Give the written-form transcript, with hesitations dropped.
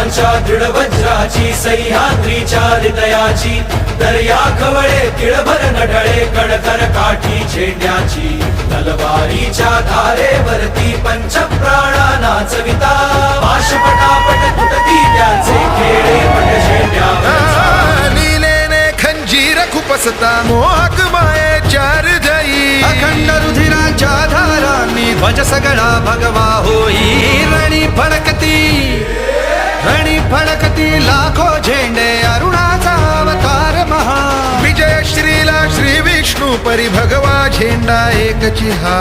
वीरांच्या दृढ वज्राची सह्याद्रीच्या हृदयाची दर्या खवळे तिळभर नढळे कडकर काठी झेंड्याची तलवारीच्या धारेवरती पंचप्राणा नाचविता पाशपटापट तुटती त्याचे खेळे पट झेंड्यावर नीलेने खंजीर खुपसता मोहक मायेच्या हृदयी अखंड रुधिराच्या धारांनी ध्वज सगळा भगवा होई रणी फडकती लाखो झेंडे अरुणाचा अवतार महा विजय श्रीला श्री विष्णू परी भगवा झेंडा एकची हा